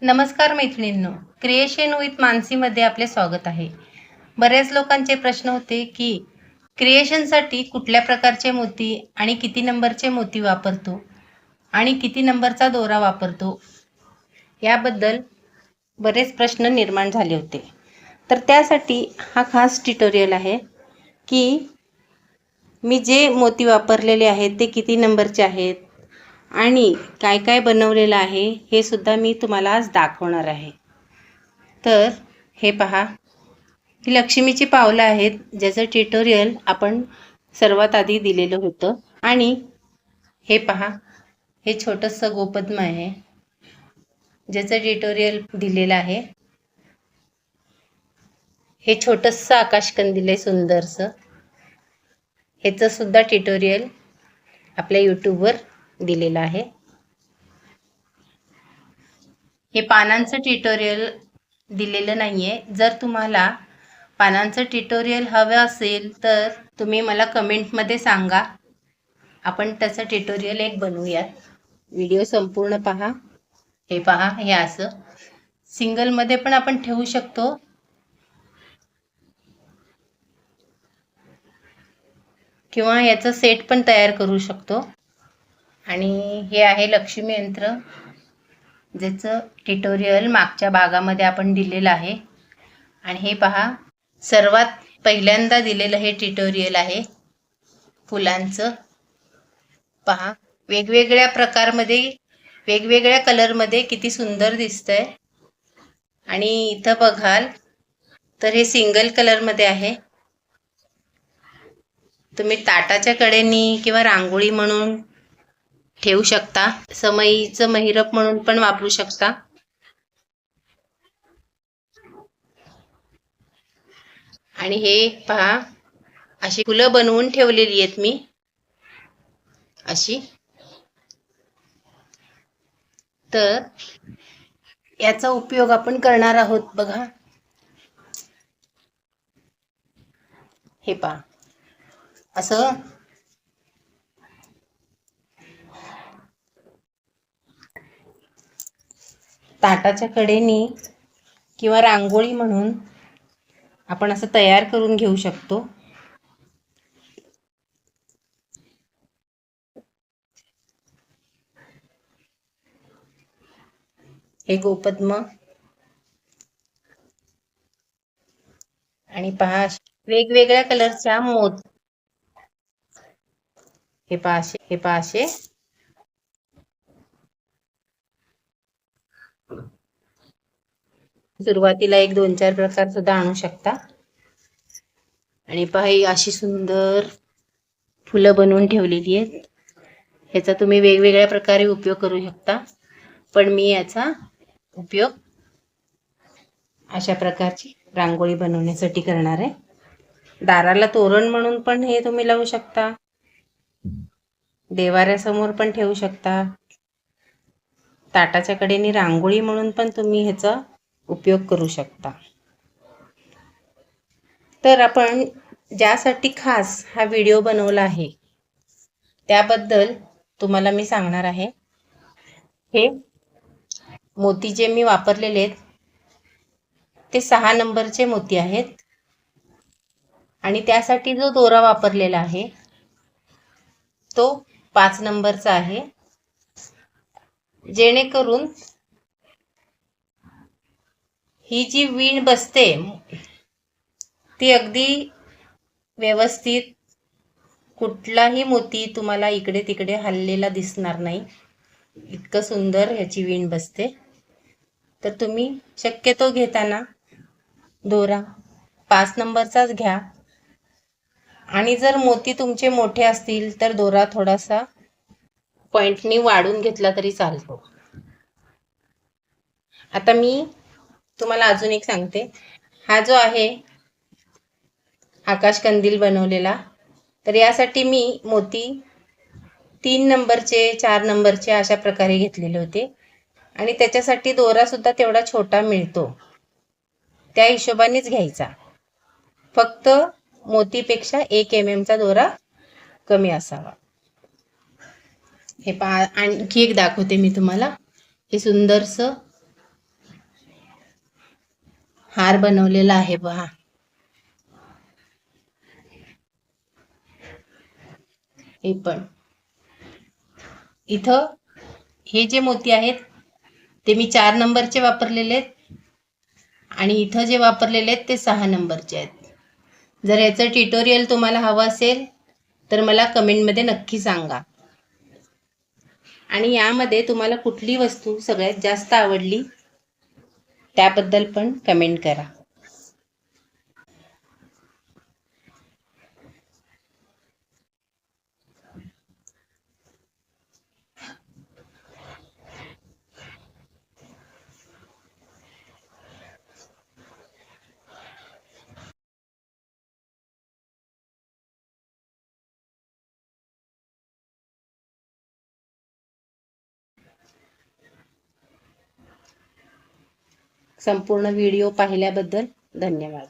नमस्कार मैत्रिणींनो, creation with मानसीमध्ये आपले स्वागत आहे. बऱ्याच लोकांचे प्रश्न होते की क्रिएशनसाठी कुठल्या प्रकारचे मोती आणि किती नंबरचे मोती वापरतो आणि किती नंबरचा दोरा वापरतो याबद्दल बरेच प्रश्न निर्माण झाले होते. तर त्यासाठी हा खास ट्युटोरियल आहे की मी जे मोती वापरलेले आहेत ते किती नंबरचे आहेत आणि काय काय बनवलेलं आहे हे सुद्धा मी तुम्हाला आज दाखवणार आहे. तर हे पहा, ही लक्ष्मीची पावलं आहेत ज्याचं ट्युटोरियल आपण सर्वात आधी दिलेलं होतं. आणि हे पहा, हे छोटंसं गोपद्म आहे ज्याचं ट्युटोरियल दिलेलं आहे. हे छोटंसं आकाशकंदील आहे सुंदरसं, ह्याचं सुद्धा ट्युटोरियल आपल्या यूट्यूबवर दिलेलं आहे. हे पानांचं ट्युटोरियल दिलेलं नाहीये. जर तुम्हाला पानांचं ट्युटोरियल हवं असेल तर तुम्ही मला कमेंटमध्ये सांगा, आपण त्याचं ट्युटोरियल एक बनवूयात. व्हिडिओ संपूर्ण पहा. हे पहा, हे असं सिंगलमध्ये पण आपण ठेवू शकतो किंवा याचं सेट पण तयार करू शकतो. आणि हे आहे लक्ष्मी यंत्र ज्याचं ट्युटोरियल मागच्या भागामध्ये आपण दिलेलं आहे. आणि हे पहा, सर्वात पहिल्यांदा दिलेलं हे ट्युटोरियल आहे फुलांचं. पहा, वेगवेगळ्या प्रकारमध्ये वेगवेगळ्या कलरमध्ये किती सुंदर दिसतंय. आणि इथं बघाल तर हे सिंगल कलरमध्ये आहे. तुम्ही ताटाच्या कडेनी किंवा रांगोळी म्हणून ठेवू शकता, समईचं महिरप म्हणून पण वापरू शकता. आणि हे पहा, अशी फुलं बनवून ठेवलेली आहेत मी अशी. तर याचा उपयोग आपण करणार आहोत. बघा, हे पहा, असं ताटाच्या कडेनी किंवा रांगोळी म्हणून आपण असं तयार करून घेऊ शकतो. हे गोपद्म. आणि पहा, वेगवेगळ्या कलरच्या मोत. हे पहा असे सुरुवातीला 1-2-4 प्रकार सुद्धा आणू शकता. आणि पहा, ही अशी सुंदर फुलं बनवून ठेवलेली आहेत. ह्याचा तुम्ही वेगवेगळ्या प्रकारे उपयोग करू शकता, पण मी याचा उपयोग अशा प्रकारची रांगोळी बनवण्यासाठी करणार आहे. दाराला तोरण म्हणून पण हे तुम्ही लावू शकता, देवाऱ्यासमोर पण ठेवू शकता, ताटाच्या कडेने रांगोळी म्हणून पण तुम्ही ह्याचा उपयोग करू शकता. तर आपण ज्यासाठी खास हा व्हिडिओ बनवला आहे त्याबद्दल तुम्हाला मी सांगणार आहे. हे मोती जे मी वापरलेले आहेत ते 6 नंबरचे मोती आहेत. आणि त्यासाठी जो दोरा वापरलेला आहे तो 5 नंबरचा आहे, जेणेकरून ही जी वीण बसते ती अगदी व्यवस्थित, कुठलाही मोती तुम्हाला इकडे तिकडे हललेला दिसणार नाही, इतकं सुंदर ह्याची वीण बसते. तर तुम्ही शक्यतो घेताना दोरा 5 नंबरचाच घ्या. आणि जर मोती तुमचे मोठे असतील तर दोरा थोडासा पॉइंटनी वाढून घेतला तरी चालतो. आता मी तुम्हाला अजून एक सांगते. हा जो आहे आकाशकंदील बनवलेला, तर यासाठी मी मोती 3 नंबरचे 4 नंबरचे अशा प्रकारे घेतलेले होते. आणि त्याच्यासाठी दोरा सुद्धा तेवढा छोटा मिळतो, त्या हिशोबानेच घ्यायचा. फक्त मोतीपेक्षा 1 mm चा दोरा कमी असावा. हे पहा, आणखी एक दाखवते मी तुम्हाला. हे सुंदरसं हार बनवलेला आहे पहा. हे पण इथं हे जे मोती आहेत ते मी 4 नंबरचे वापरलेले आहेत आणि इथं जे वापरलेले आहेत ते 6 नंबरचे आहेत. जर याचं ट्युटोरियल तुम्हाला हवं असेल तर मला कमेंटमध्ये नक्की सांगा. आणि यामध्ये तुम्हाला कुठली वस्तू सगळ्यात जास्त आवडली त्याबद्दल पण कमेंट करा. संपूर्ण व्हिडिओ पाहिल्याबद्दल धन्यवाद.